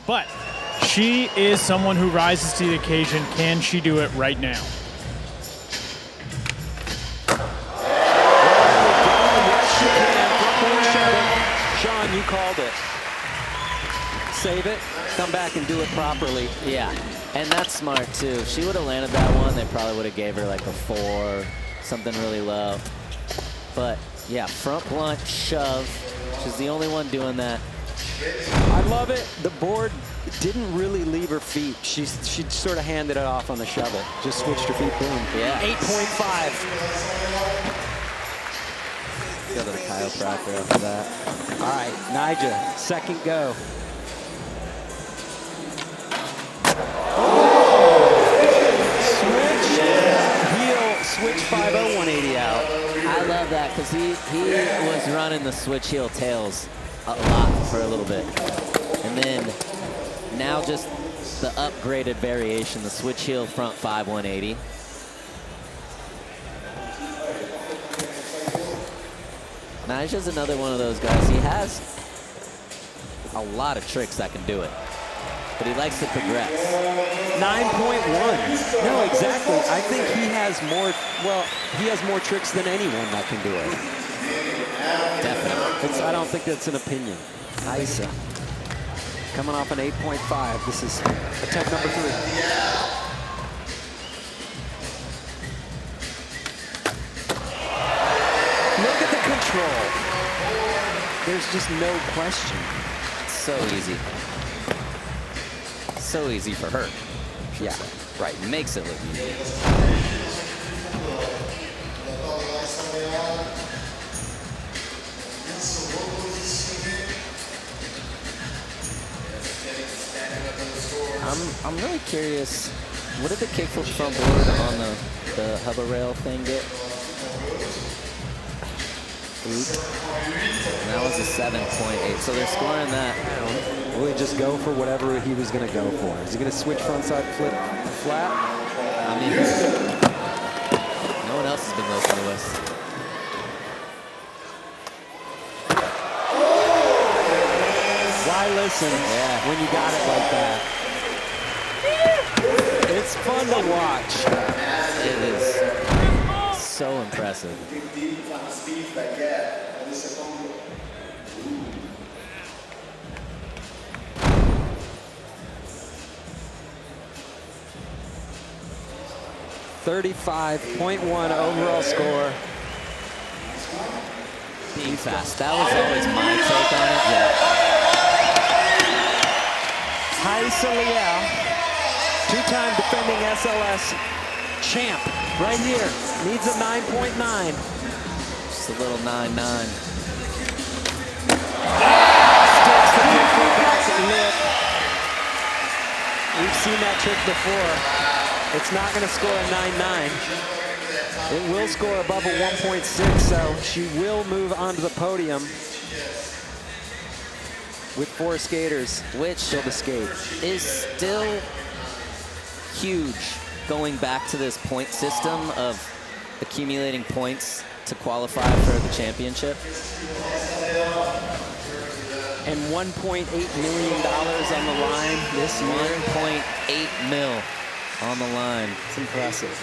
it. But she is someone who rises to the occasion. Can she do it right now? Yes, she can. Front shove it. Sean, you called it. Save it, come back and do it properly. Yeah, and that's smart too. If she would have landed that one, they probably would have gave her like a 4, something really low. But yeah, front blunt shove. She's the only one doing that. I love it. The board didn't really leave her feet. She sort of handed it off on the shove it. Just switched her feet, boom. Yeah. 8.5. Go to the chiropractor after that. All right, Nyjah, second go. Switch, heel, switch 5-0, 180 out. I love that because he was running the switch heel tails a lot for a little bit. And then now just the upgraded variation, the switch heel front 5 180. Nyjah's another one of those guys. He has a lot of tricks that can do it, but he likes to progress. 9.1. No, exactly. I think he has more, well, he has more tricks than anyone that can do it. Definitely. I don't think that's an opinion. Rayssa coming off an 8.5. This is attempt number 3. Look at the control. There's just no question. So easy. So easy for her. Yeah, right. Makes it look easy. I'm really curious. What did the kickflip front board on the hover rail thing get? And that was a 7.8. So they're scoring that. Will he just go for whatever he was going to go for? Is he going to switch frontside flip flat? I mean, no one else has been listening to us. Why listen when you got it like that? It's fun to watch. It is so impressive. 35.1 overall score. Being fast. That was always my take on it. Yeah. Rayssa Leal, 2-time defending SLS champ, right here. Needs a 9.9. Just a little 9.9. Sticks the kickflip back lip. We've seen that trick before. It's not going to score a 9.9. It will score above a 1.6, so she will move onto the podium with 4 skaters, which still to skate. Is still huge going back to this point system of accumulating points to qualify for the championship. And $1.8 million on the line this year. 1.8 mil on the line. It's impressive.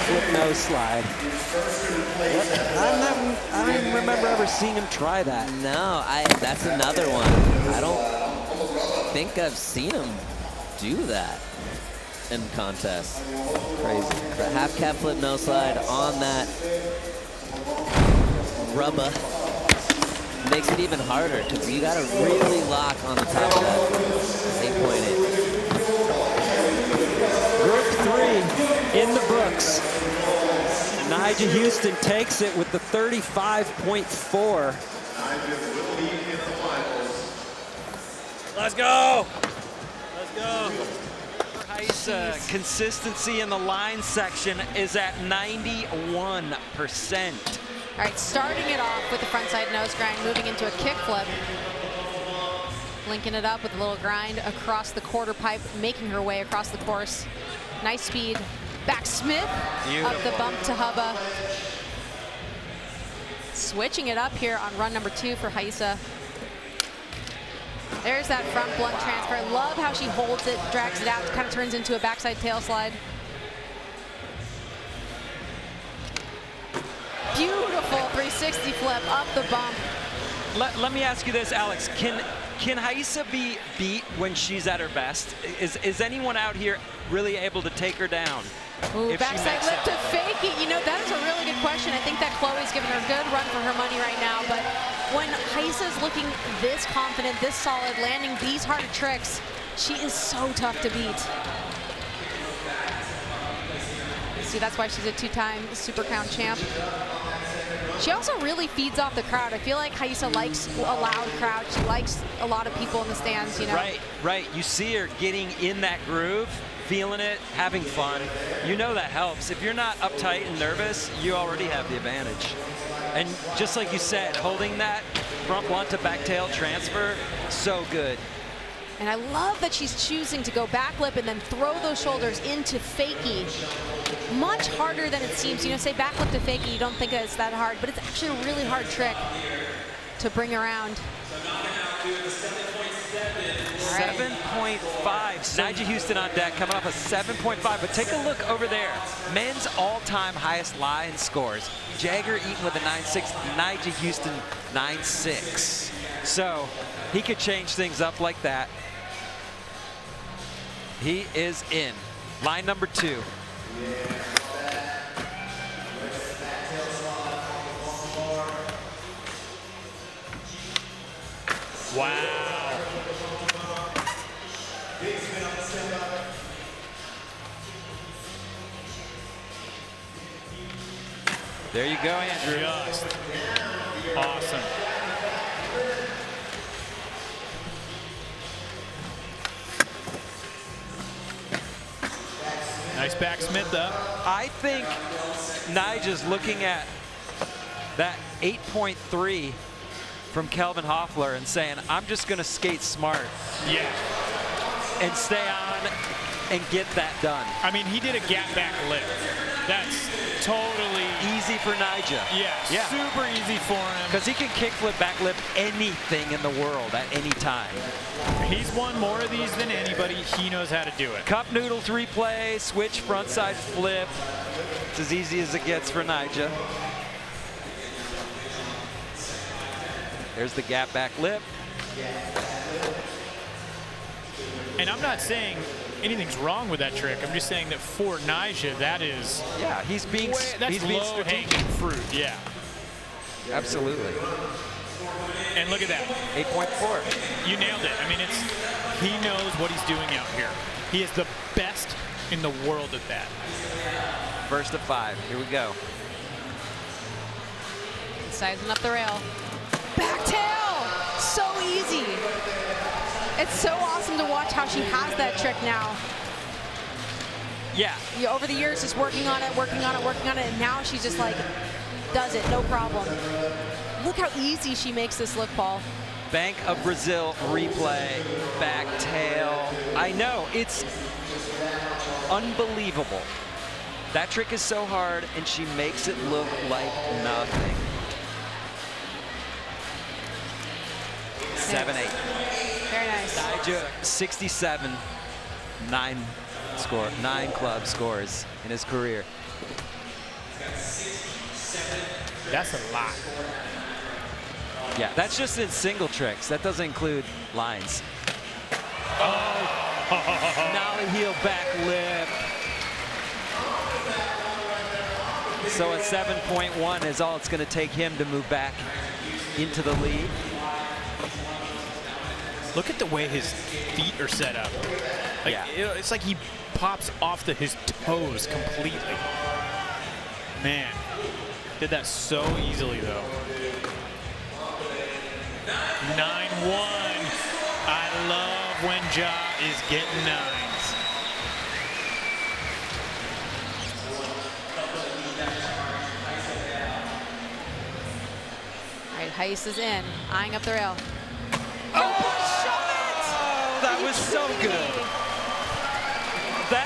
Flip nose slide. I don't even remember ever seeing him try that. No, that's another one. I don't think I've seen him do that in contests. Crazy. The half cap flip nose slide on that rubber makes it even harder because you got to really lock on the top of that 8.8. Group 3 in the books. Nyjah Huston takes it with the 35.4. Let's go. Let's go. Rayssa, consistency in the line section is at 91%. All right, starting it off with the frontside nose grind, moving into a kickflip. linking it up with a little grind across the quarter pipe, making her way across the course. Nice speed. Back Smith up the bump to Hubba. Switching it up here on run number 2 for Rayssa. There's that front blunt transfer. I love how she holds it, drags it out, kind of turns into a backside tail slide. Beautiful 360 flip up the bump. Let me ask you this, Alex. Can Rayssa be beat when she's at her best? Is anyone out here really able to take her down? Ooh, backside lip to fake it. You know, that is a really good question. I think that Chloe's giving her a good run for her money right now. But when Rayssa's looking this confident, this solid, landing these hard tricks, she is so tough to beat. See, that's why she's a 2-time Super Crown champ. She also really feeds off the crowd. I feel like Rayssa likes a loud crowd. She likes a lot of people in the stands, you know? Right. You see her getting in that groove, feeling it, having fun. You know that helps. If you're not uptight and nervous, you already have the advantage. And just like you said, holding that front blunt to back tail transfer, so good. And I love that she's choosing to go back lip and then throw those shoulders into fakie. Much harder than it seems. You know, say back lip to fakie, you don't think that it's that hard, but it's actually a really hard trick to bring around. 7.5. Nyjah Huston on deck, coming off a 7.5. But take a look over there. Men's all-time highest line scores. Jagger Eaton with a 9.6. Nyjah Huston 9.6. So he could change things up like that. He is in. Line number 2. Wow. There you go, Andrew. Just awesome. Nice back Smith up. I think Nyjah's looking at that 8.3 from Kelvin Hoffler and saying, I'm just going to skate smart. Yeah. And stay on and get that done. I mean, he did a gap back lip. That's totally easy for Nyjah. Yeah, super easy for him. Because he can kickflip, backlip anything in the world at any time. He's won more of these than anybody. He knows how to do it. Cup noodle 3-play, switch frontside flip. It's as easy as it gets for Nyjah. There's the gap back lip. And I'm not saying anything's wrong with that trick. I'm just saying that for Nyjah, that is... Yeah, he's being low-hanging fruit, yeah. Absolutely. And look at that. 8.4. You nailed it. I mean, he knows what he's doing out here. He is the best in the world at that. First of 5. Here we go. Sizing up the rail. Back tail! So easy. It's so awesome to watch how she has that trick now. Yeah. Over the years, just working on it, and now she just like does it, no problem. Look how easy she makes this look, Paul. Bank of Brazil replay, back tail. I know, it's unbelievable. That trick is so hard, and she makes it look like nothing. 7-8. Very nice. Nyjah, 67, 9 club scores in his career. That's a lot. Yeah, that's just in single tricks. That doesn't include lines. Oh, nollie heel back lip. So a 7.1 is all it's going to take him to move back into the lead. Look at the way his feet are set up. Like, yeah. It's like he pops off his toes completely. Man, did that so easily though. 9-1. I love when Nyjah is getting 9s. All right, Heist is in, eyeing up the rail. Oh, shot! was so good. That,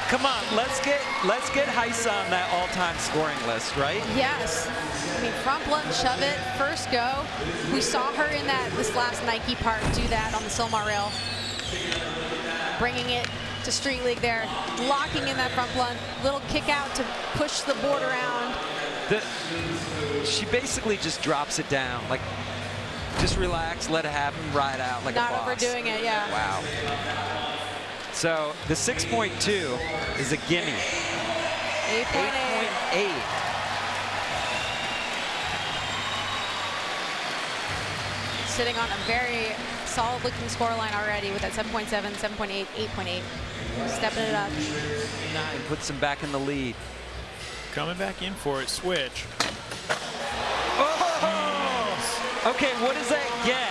come on, let's get Rayssa on that all-time scoring list, right? Yes. I mean, front blunt, shove it, first go. We saw her in this last Nike part do that on the Silmar rail. Bringing it to Street League there, locking in that front blunt, little kick out to push the board around. She basically just drops it down, like just relax, let it happen, ride out like a boss. Not overdoing it, yeah. Wow. So the 6.2 is a gimme. 8.8. Sitting on a very solid looking scoreline already with that 7.7, 7.8, 8.8. Stepping it up. 9 puts him back in the lead. Coming back in for it, switch. Oh! Okay, what does that get?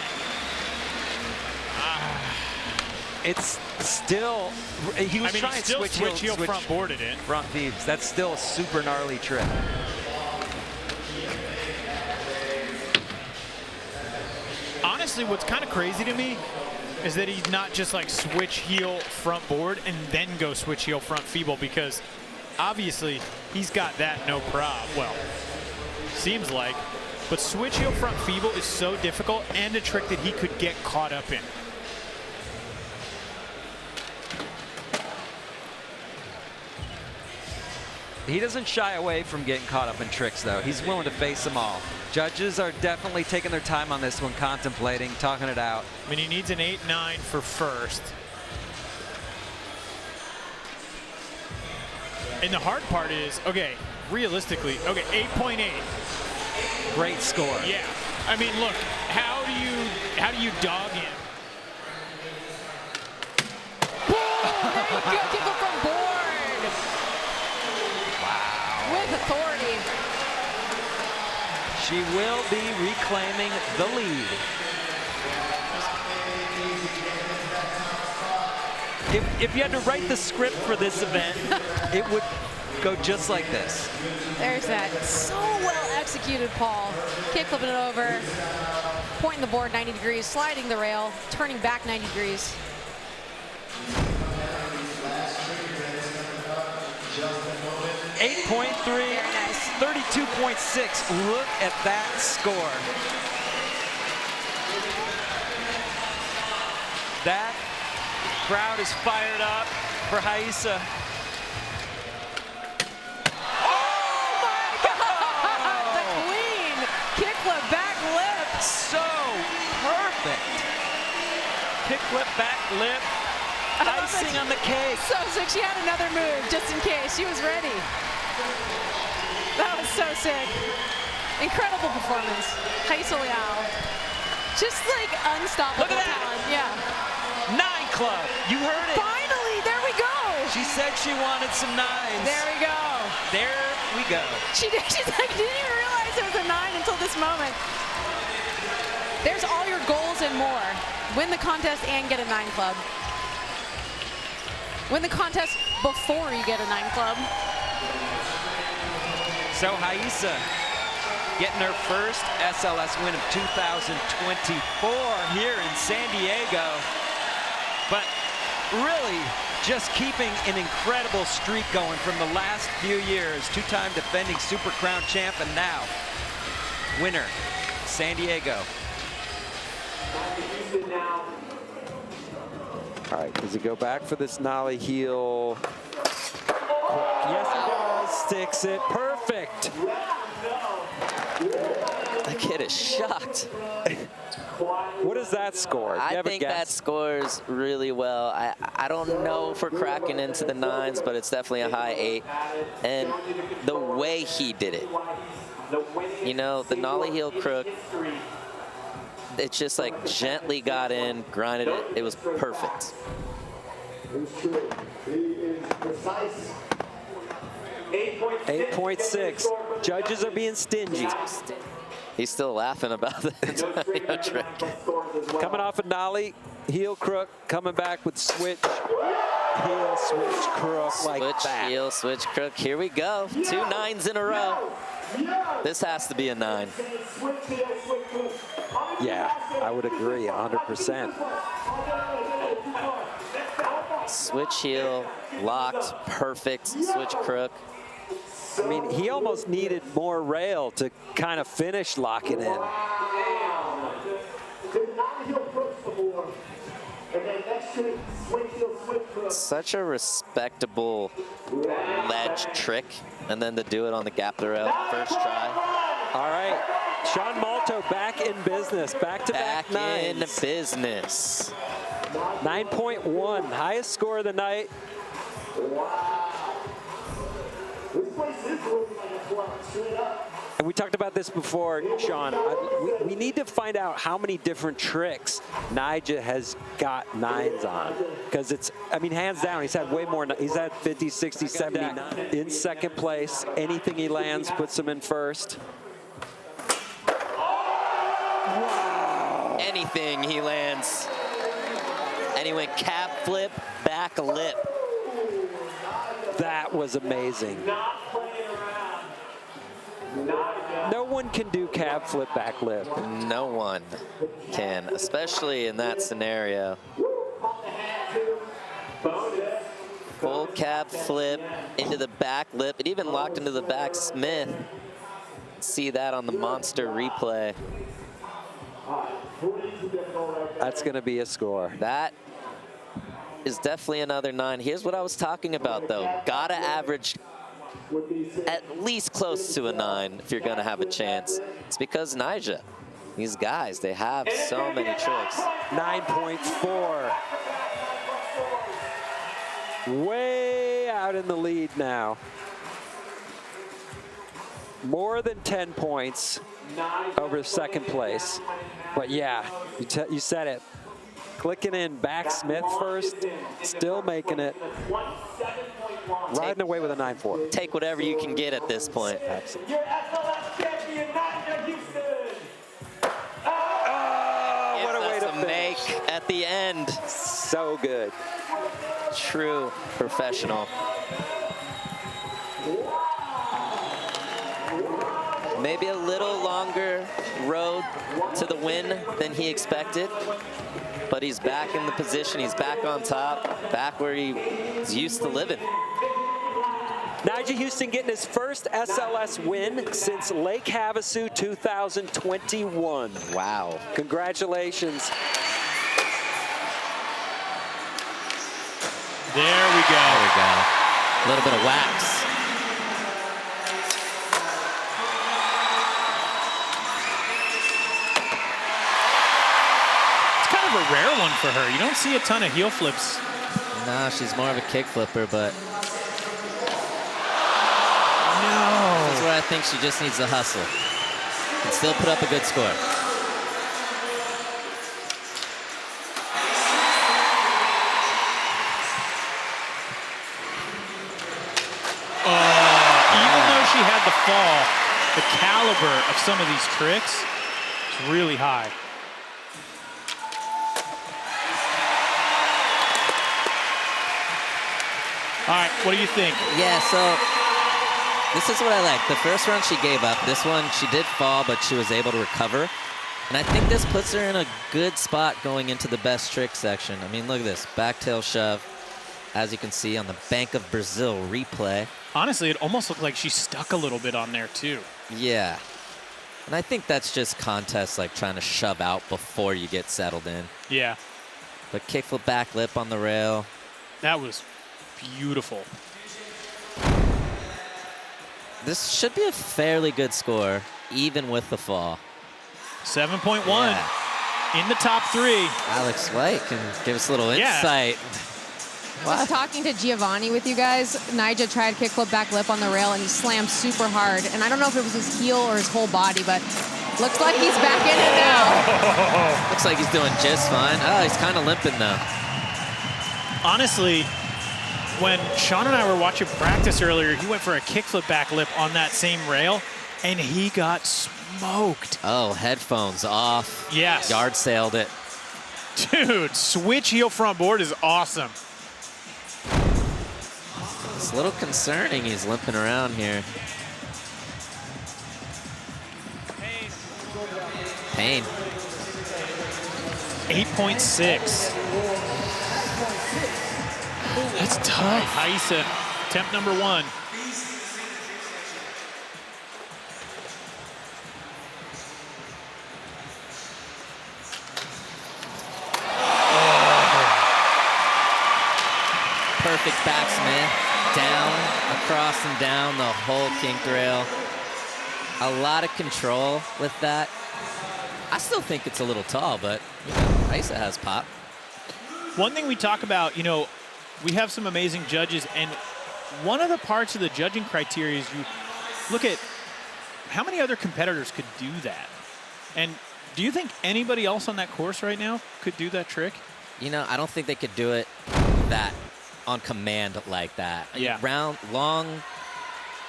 It's still, he was trying to switch heel front boarded it. Front feeds. That's still a super gnarly trick. Honestly, what's kind of crazy to me is that he's not just like switch heel front board and then go switch heel front feeble, because obviously he's got that no prob. Well, seems like. But switch heel front feeble is so difficult and a trick that he could get caught up in. He doesn't shy away from getting caught up in tricks, though. He's willing to face them all. Judges are definitely taking their time on this one, contemplating, talking it out. I mean, he needs an 8-9 for first. And the hard part is, okay, realistically, okay, 8.8. Great score. Yeah. I mean, look, how do you dog him? There you go, kick him from board. With authority. She will be reclaiming the lead. If you had to write the script for this event, it would go just like this. There's that. So well executed, Paul. Kick flipping it over, pointing the board 90 degrees, sliding the rail, turning back 90 degrees. .3, 32.6. Look at that score. That crowd is fired up for Rayssa. Oh my God! The queen kickflip back lip. So perfect. Kickflip back lip. Icing on the cake. So sick. She had another move just in case. She was ready. That was so sick. Incredible performance. Rayssa Leal. Just like unstoppable Look at that. talent. Yeah. 9 club. You heard it. Finally, there we go. She said she wanted some 9s. There we go. There we go. She's like, didn't even realize it was a 9 until this moment. There's all your goals and more. Win the contest and get a 9 club. Win the contest before you get a 9 club. So Rayssa getting her first SLS win of 2024 here in San Diego. But really just keeping an incredible streak going from the last few years. 2-time defending Super Crown champ and now winner, San Diego. All right, does he go back for this nollie heel? Yes, he does. Sticks it. Perfect. That kid is shocked. What does that score? I think that scores really well. I don't know if we're cracking into the 9s, but it's definitely a high 8. And the way he did it, you know, the nollie heel crook, it's just like gently got in, grinded it. It was perfect. 8.6. Judges are being stingy. He's still laughing about that trick. Coming off a nollie, heel crook, coming back with switch, heel, switch, crook, like Switch, that. heel, switch, crook. Here we go. 2 9s in a row. This has to be a 9. Yeah, I would agree 100%. Switch heel, locked, perfect, switch crook. I mean, he almost needed more rail to kind of finish locking in. Such a respectable ledge trick, and then to do it on the gap the rail first try. All right, Sean Malto back in business, back-to-back Back in nines. business. 9.1, highest score of the night. And we talked about this before, Sean. We need to find out how many different tricks Nyjah has got nines on. Because it's, I mean, hands down, he's had way more. He's had 50, 60, 70 in second place. Anything he lands puts him in first. Wow. Anything he lands. And he went cab flip, back lip. That was amazing. No one can do cab flip back lip. No one can, especially in that scenario. Full cab flip into the back lip. It even locked into the back Smith. See that on the monster replay. That's going to be a score. That is definitely another 9. Here's what I was talking about, though. Gotta average at least close to a 9 if you're gonna have a chance. It's because Nyjah, these guys, they have so many tricks. 9.4. Way out in the lead now. More than 10 points over second place. But yeah, you said it. Clicking in back Smith first, still making it. Riding away with a 9.4. Take whatever you can get at this point. Absolutely. Oh, what a way to make at the end. So good. True professional. Maybe a little longer road to the win than he expected, but he's back in the position. He's back on top, back where he's used to living. Nyjah Huston getting his first SLS win since Lake Havasu 2021. Wow. Congratulations. There we go. There we go. A little bit of wax. It's kind of a rare one for her. You don't see a ton of heel flips. No, she's more of a kick flipper, but No. this is where I think she just needs to hustle. Can still put up a good score. Even though she had the fall, the caliber of some of these tricks is really high. All right, what do you think? Yeah, so this is what I like. The first run she gave up. This one she did fall, but she was able to recover. And I think this puts her in a good spot going into the best trick section. I mean, look at this. Back tail shove, as you can see on the Bank of Brazil replay. Honestly, it almost looked like she stuck a little bit on there, too. Yeah. And I think that's just contest, like trying to shove out before you get settled in. Yeah, But kickflip back lip on the rail. that was beautiful. This should be a fairly good score, even with the fall. 7.1 Yeah. in the top 3. Alex White can give us a little Yeah. insight. I was talking to Giovanni with you guys. Nyjah tried kickflip back lip on the rail and he slammed super hard. And I don't know if it was his heel or his whole body, but looks like he's back in it now. Looks like he's doing just fine. Oh, he's kind of limping though. Honestly, when Sean and I were watching practice earlier, he went for a kickflip back lip on that same rail, and he got smoked. Oh, headphones off. Yes. Yard sailed it. Dude, switch heel front board is awesome. It's a little concerning he's limping around here. Pain. 8.6. It's tough. Rayssa, attempt number 1. Perfect backsmith, down, across and down the whole kink rail. A lot of control with that. I still think it's a little tall, but you know, Rayssa has pop. One thing we talk about, you know, we have some amazing judges, and one of the parts of the judging criteria is you look at how many other competitors could do that. And do you think anybody else on that course right now could do that trick? You know, I don't think they could do it that on command like that. Yeah.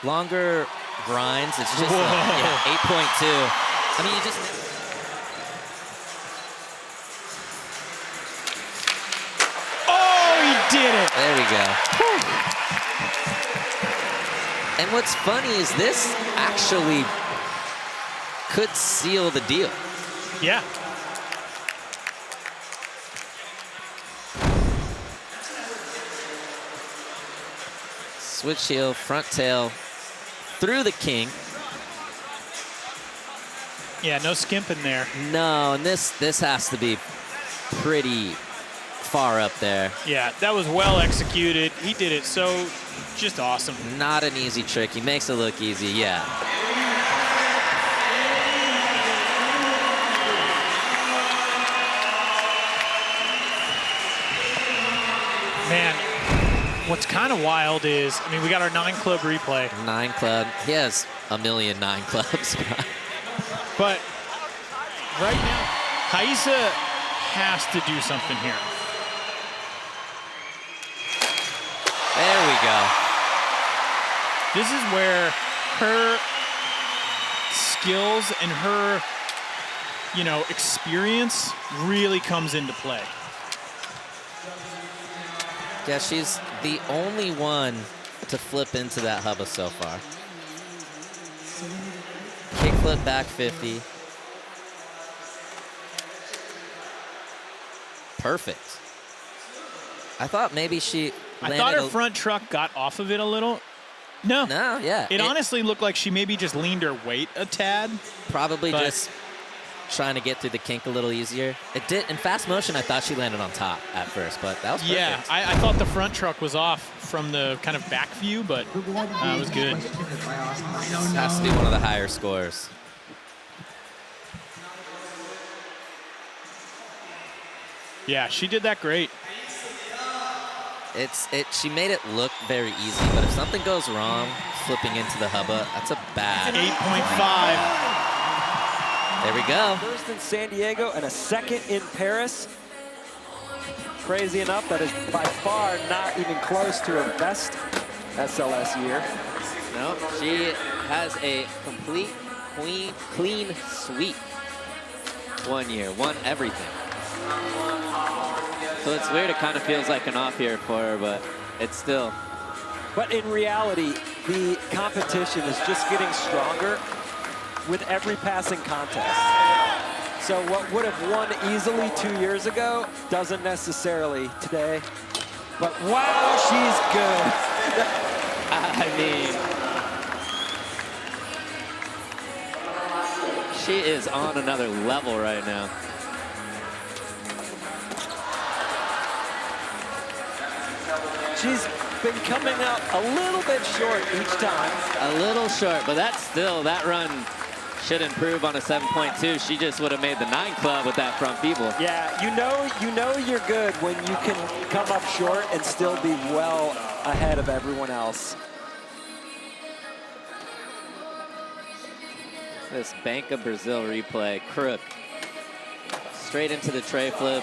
Longer grinds. It's just yeah, 8.2. I mean, you just. Oh, he did it. There we go. Whew. And what's funny is this actually could seal the deal. Yeah. Switch heel, front tail, through the king. Yeah, no skimping there. No, and this has to be pretty far up there. Yeah, that was well executed. He did it so just awesome. Not an easy trick. He makes it look easy, yeah. Man, what's kind of wild is, I mean, we got our 9-club replay. 9 club. He has a million 9 clubs. But right now, Rayssa has to do something here. There we go. This is where her skills and her, you know, experience really comes into play. Yeah, she's the only one to flip into that hubba so far. Kickflip back 50. Perfect. I thought maybe she landed. I thought her front truck got off of it a little. No. No, yeah. It honestly looked like she maybe just leaned her weight a tad. Probably just trying to get through the kink a little easier. It did. In fast motion, I thought she landed on top at first, but that was perfect. Yeah, I thought the front truck was off from the kind of back view, but it was good. Has to be one of the higher scores. Yeah, she did that great. She made it look very easy, but if something goes wrong, flipping into the hubba, that's a bad. 8.5. There we go. First in San Diego and a second in Paris. Crazy enough, that is by far not even close to her best SLS year. No, she has a complete clean sweep. 1 year, won everything. So it's weird, it kind of feels like an off year for her, but it's still. But in reality, the competition is just getting stronger with every passing contest. So what would have won easily 2 years ago doesn't necessarily today. But wow, she's good. I mean, she is on another level right now. She's been coming out a little bit short each time. A little short, but that's still, that run should improve on a 7.2. She just would have made the 9 club with that front feeble. Yeah, you know you're good when you can come up short and still be well ahead of everyone else. This Bank of Brazil replay, crook. Straight into the tray flip.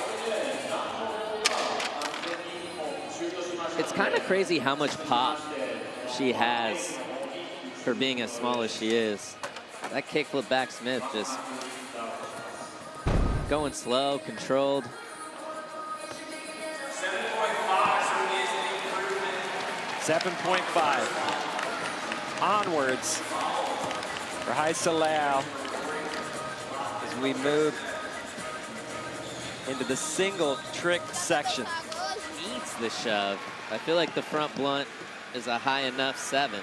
It's kind of crazy how much pop she has for being as small as she is. That kickflip back Smith just going slow, controlled. 7.5. Onwards for Rayssa Leal as we move into the single trick section. Eats the shove. I feel like the front blunt is a high enough 7.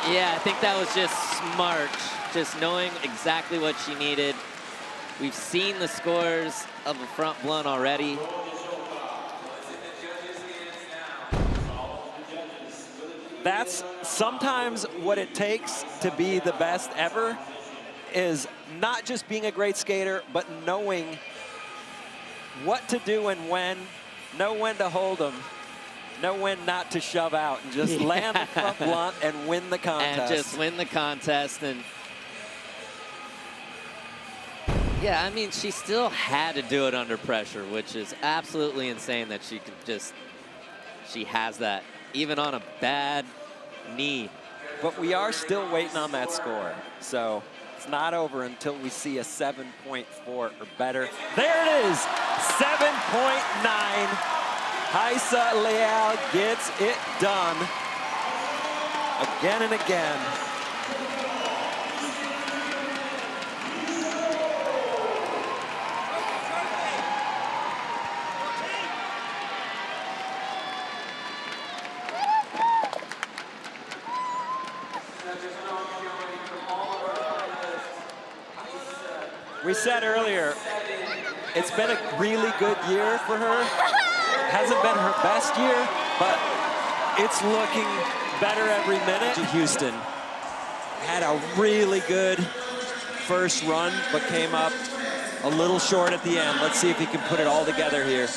Yeah, I think that was just smart, just knowing exactly what she needed. We've seen the scores of a front blunt already. That's sometimes what it takes to be the best ever, is not just being a great skater, but knowing what to do and when, know when to hold them, know when not to shove out, and just land the front blunt and win the contest. And just win the contest. And yeah, I mean, she still had to do it under pressure, which is absolutely insane that she can just, she has that, even on a bad knee. But we are still waiting on that score. So it's not over until we see a 7.4 or better. There it is, 7.9. Rayssa Leal gets it done again and again. We said earlier, it's been a really good year for her. Hasn't been her best year, but it's looking better every minute. Nyjah Huston had a really good first run, but came up a little short at the end. Let's see if he can put it all together here.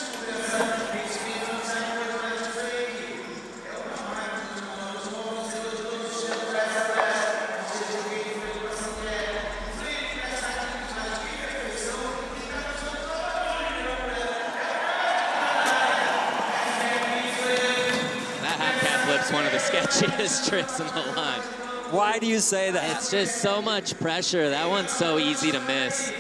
One of the sketchiest tricks in the line. Why do you say that? It's just so much pressure. That one's so easy to miss.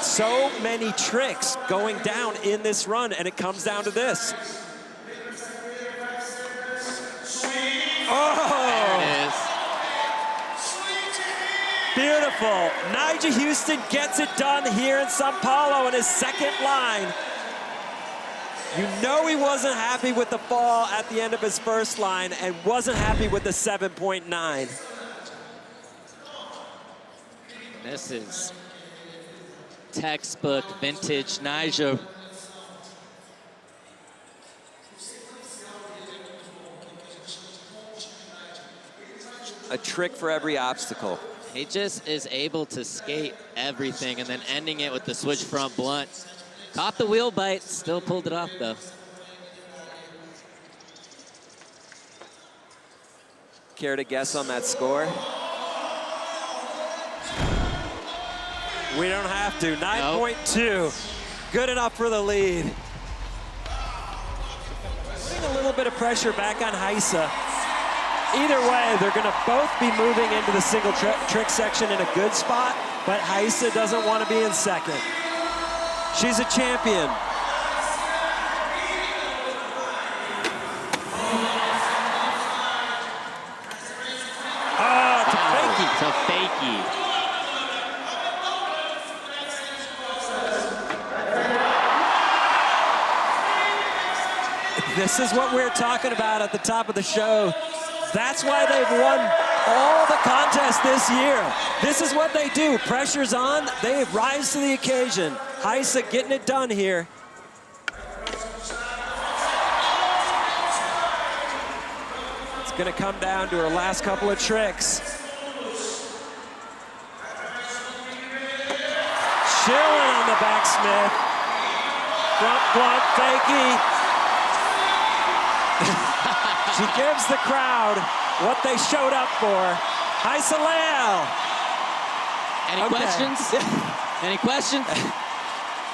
So many tricks going down in this run, and it comes down to this. Oh! There it is. Beautiful. Nyjah Huston gets it done here in Sao Paulo in his second line. You know he wasn't happy with the fall at the end of his first line and wasn't happy with the 7.9. This is textbook vintage Nyjah. A trick for every obstacle. He just is able to skate everything and then ending it with the switch front blunt. Caught the wheel bite, still pulled it off though. Care to guess on that score? We don't have to. 9.2. Good enough for the lead. Putting a little bit of pressure back on Rayssa. Either way, they're going to both be moving into the single trick section in a good spot, but Rayssa doesn't want to be in second. She's a champion. Oh, to fakie. To fakie. This is what we're talking about at the top of the show. That's why they've won all the contests this year. This is what they do. Pressure's on, they rise to the occasion. Rayssa getting it done here. It's gonna come down to her last couple of tricks. Chilling on the backsmith. Front blunt fakie. She gives the crowd what they showed up for. Rayssa Leal. Any questions? Any questions?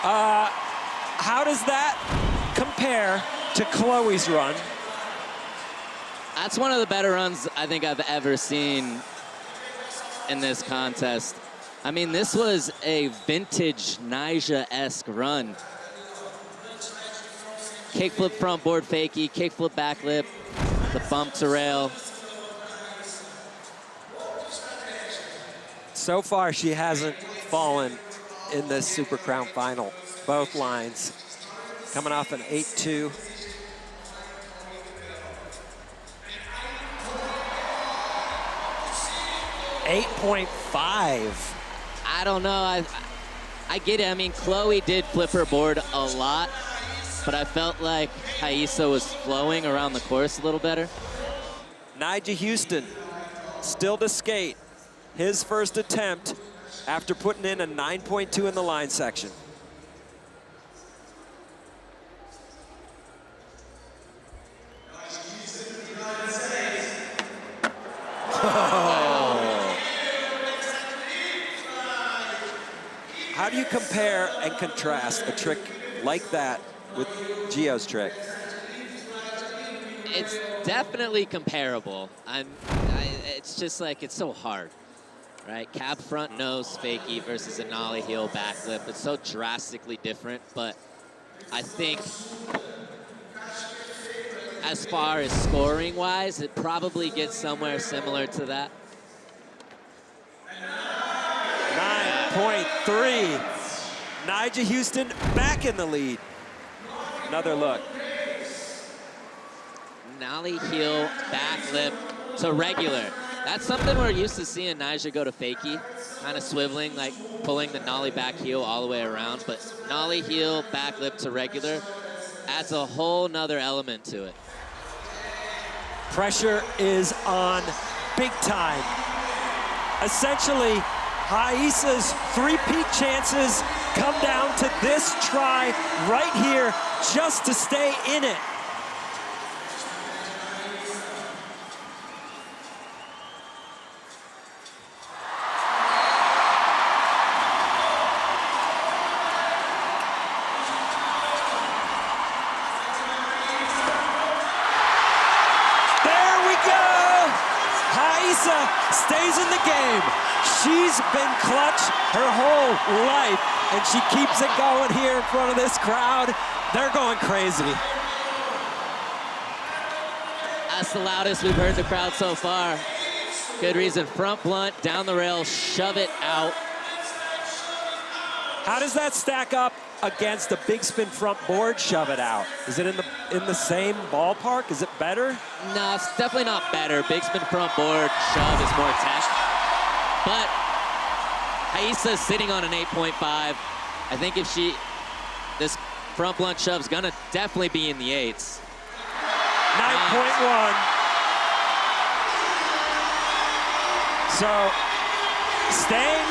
How does that compare to Chloe's run? That's one of the better runs I think I've ever seen in this contest. I mean, this was a vintage Nyjah-esque run. Kickflip front board fakie, kickflip backlip, the bump to rail. So far, she hasn't fallen in this Super Crown final. Both lines coming off an 8-2. .5. I don't know. I get it. I mean, Chloe did flip her board a lot, but I felt like Rayssa was flowing around the course a little better. Nyjah Huston still to skate. His first attempt after putting in a 9.2 in the line section. How do you compare and contrast a trick like that with Gio's trick? It's definitely comparable. It's just like, it's so hard, right? Cab front nose fakie versus a nollie heel backflip. It's so drastically different, but I think as far as scoring wise, it probably gets somewhere similar to that. 9.3. Nyjah Huston back in the lead. Another look. Nollie heel backflip to regular. That's something we're used to seeing Nyjah go to fakie, kind of swiveling, like pulling the nollie back heel all the way around. But nollie heel backflip to regular adds a whole nother element to it. Pressure is on big time. Essentially, Rayssa's three-peat chances come down to this try right here just to stay in it. There we go! Rayssa stays in the game. She's been clutch her whole life, and she keeps it going here in front of this crowd. They're going crazy. That's the loudest we've heard the crowd so far. Good reason. Front blunt, down the rail, shove it out. How does that stack up against the big spin front board shove it out? Is it in the same ballpark? Is it better? No, it's definitely not better. Big spin front board shove is more test. But Rayssa's sitting on an 8.5. I think if this front blunt shove's gonna definitely be in the 8s. 9.1. So, staying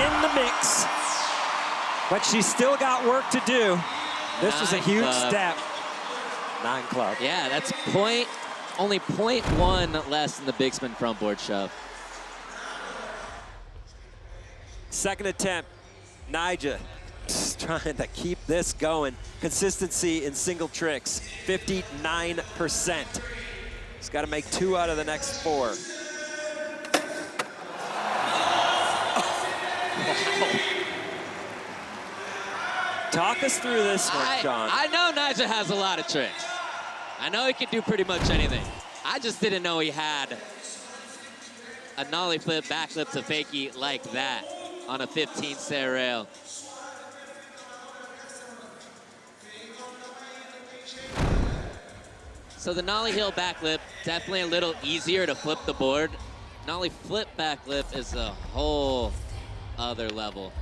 in the mix, but she's still got work to do. This was a huge step. 9 club. Yeah, that's only 0.1 less than the big spin front board shove. Second attempt, Nyjah just trying to keep this going. Consistency in single tricks, 59%. He's got to make 2 out of the next 4. Talk us through this one, John. I know Nyjah has a lot of tricks. I know he can do pretty much anything. I just didn't know he had a nollie flip, backflip to fakie like that on a 15 stair rail. So the nollie heel backflip, definitely a little easier to flip the board. Nollie flip backflip is a whole other level.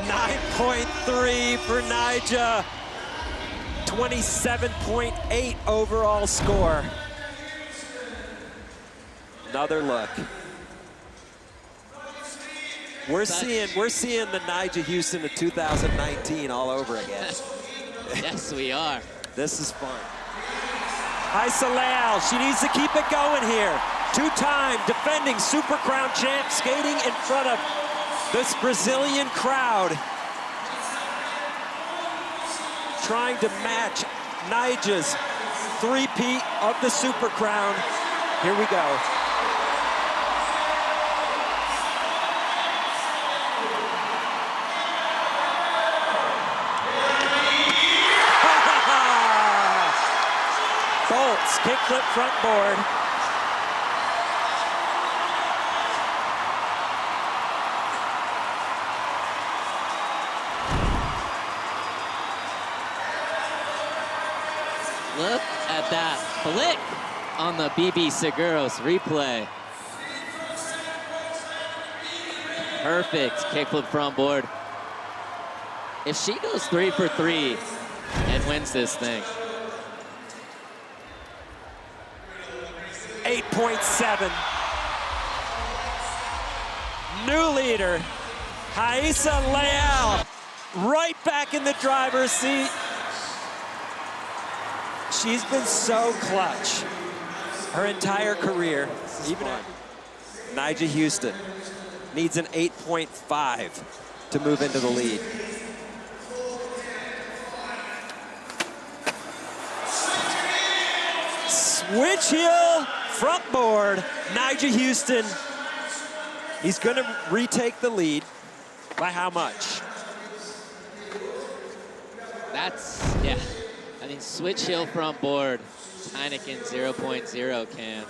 9.3 for Nyjah. 27.8 overall score. Another look. We're seeing the Nyjah Huston of 2019 all over again. Yes, we are. This is fun. Rayssa Leal, she needs to keep it going here. 2-time defending Super Crown champ, skating in front of this Brazilian crowd. Trying to match Nyjah's three-peat of the Super Crown. Here we go. Bolts, kickflip front board. Look at that flick on the BB Seguros replay. Perfect kickflip front board. If she goes 3 for 3 and wins this thing. 8.7. New leader, Rayssa Leal, right back in the driver's seat. She's been so clutch her entire career. Even Nyjah Huston needs an 8.5 to move into the lead. Switch heel, front board, Nyjah Huston. He's gonna retake the lead. By how much? That's, yeah. I mean, switch heel front board, Heineken 0.0 can.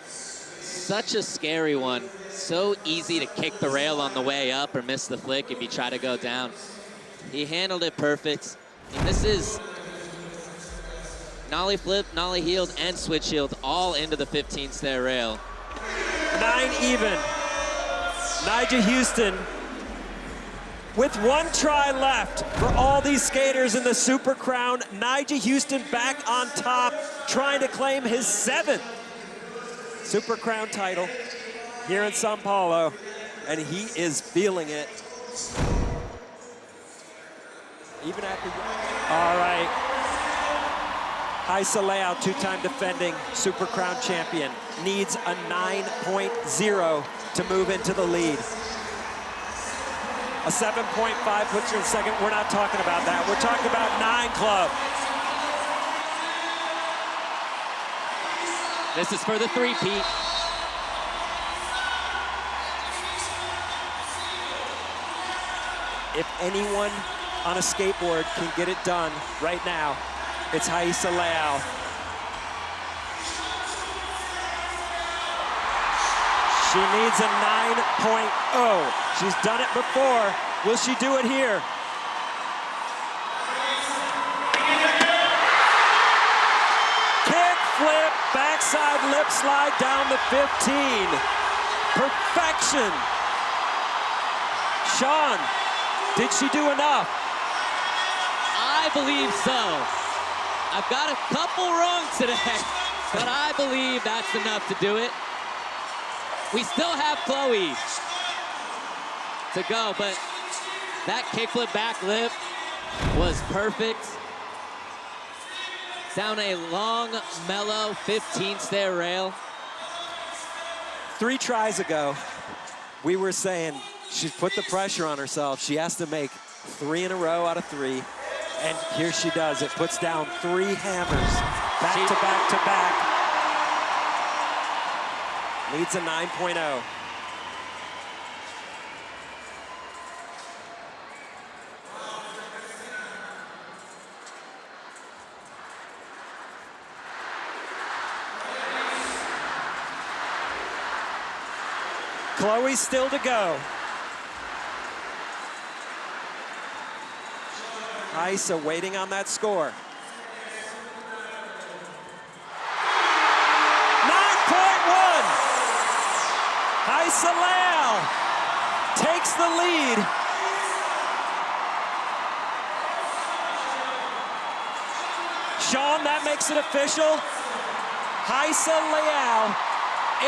Such a scary one. So easy to kick the rail on the way up or miss the flick if you try to go down. He handled it perfect. I mean, this is nollie flip, nollie heeled, and switch heeled all into the 15-stair rail. 9 even. Nyjah Huston with 1 try left for all these skaters in the Super Crown. Nyjah Huston back on top, trying to claim his 7th Super Crown title here in Sao Paulo, and he is feeling it. Even at the... All right. Rayssa Leal, 2-time defending Super Crown champion, needs a 9.0 to move into the lead. A 7.5 puts her in second. We're not talking about that. We're talking about 9 club. This is for the three-peat. If anyone on a skateboard can get it done right now, it's Rayssa Leal. She needs a 9.0. She's done it before. Will she do it here? Kick flip, backside lip slide down the 15. Perfection. Sean, did she do enough? I believe so. I've got a couple wrong today, but I believe that's enough to do it. We still have Chloe to go, but that kickflip back lip was perfect. Down a long, mellow 15-stair rail. 3 tries ago, we were saying she's put the pressure on herself. She has to make 3 in a row out of 3. And here she does. It puts down 3 hammers, back to back to back. Needs a 9.0. Chloe still to go. Rayssa waiting on that score. 9.1. Rayssa Leal takes the lead. Sean, that makes it official. Rayssa Leal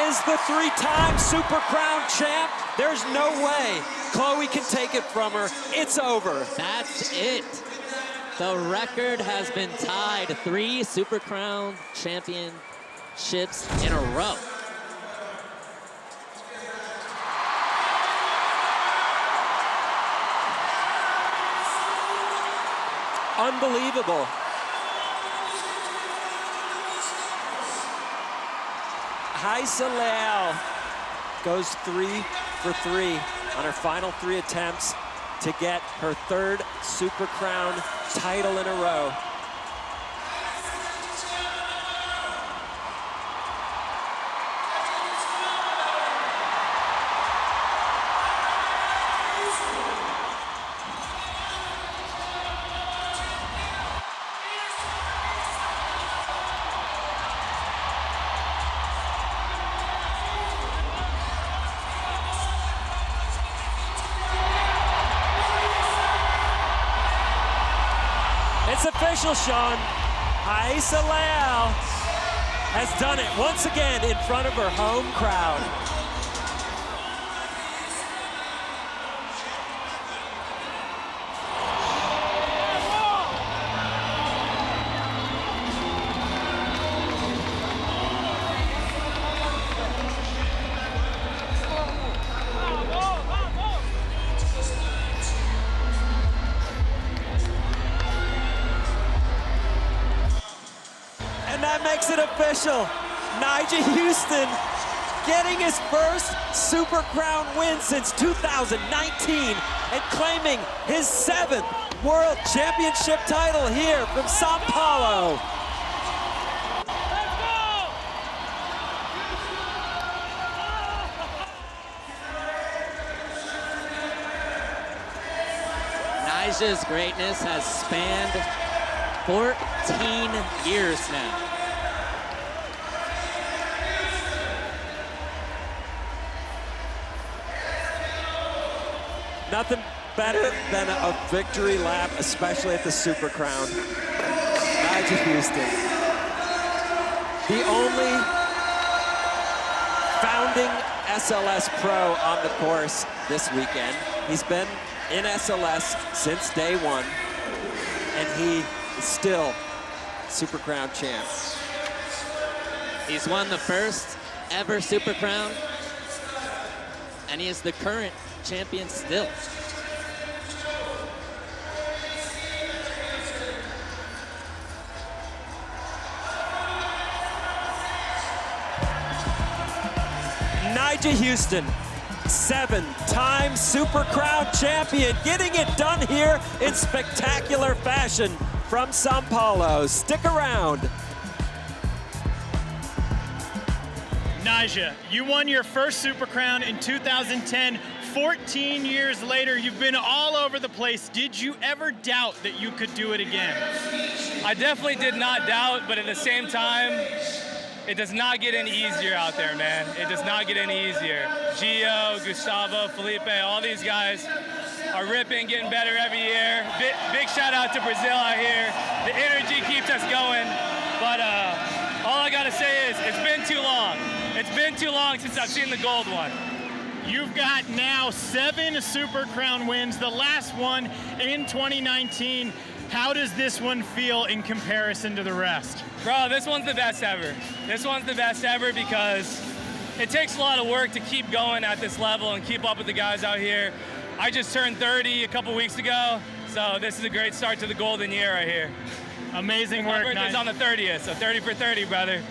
is the 3-time Super Crown champ. There's no way Chloe can take it from her. It's over. That's it. The record has been tied. 3 Super Crown championships in a row. Unbelievable. Rayssa Leal goes 3 for 3 on her final 3 attempts to get her 3rd Super Crown title in a row. It's official, Sean. Rayssa Leal has done it once again in front of her home crowd. And that makes it official. Nyjah Huston getting his first Super Crown win since 2019 and claiming his 7th World Championship title here from Sao Paulo. Nyjah's greatness has spanned 14 years now. Nothing better than a victory lap, especially at the Super Crown. Nyjah Huston, the only founding SLS pro on the course this weekend. He's been in SLS since day one, and he is still Super Crown champ. He's won the first ever Super Crown, and he is the current champion still. Nyjah Huston, 7-time Super Crown champion, getting it done here in spectacular fashion from Sao Paulo. Stick around. Nyjah, you won your first Super Crown in 2010. 14 years later, you've been all over the place. Did you ever doubt that you could do it again? I definitely did not doubt, but at the same time, it does not get any easier out there, man. It does not get any easier. Gio, Gustavo, Felipe, all these guys are ripping, getting better every year. Big shout out to Brazil out here. The energy keeps us going, but all I gotta say is it's been too long. It's been too long since I've seen the gold one. You've got now 7 Super Crown wins, the last one in 2019. How does this one feel in comparison to the rest? Bro, this one's the best ever. This one's the best ever because it takes a lot of work to keep going at this level and keep up with the guys out here. I just turned 30 a couple weeks ago, so this is a great start to the golden year right here. Amazing work, My birthday's on the 30th, so 30 for 30, brother.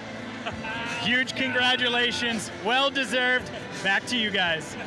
Huge congratulations, well deserved. Back to you guys.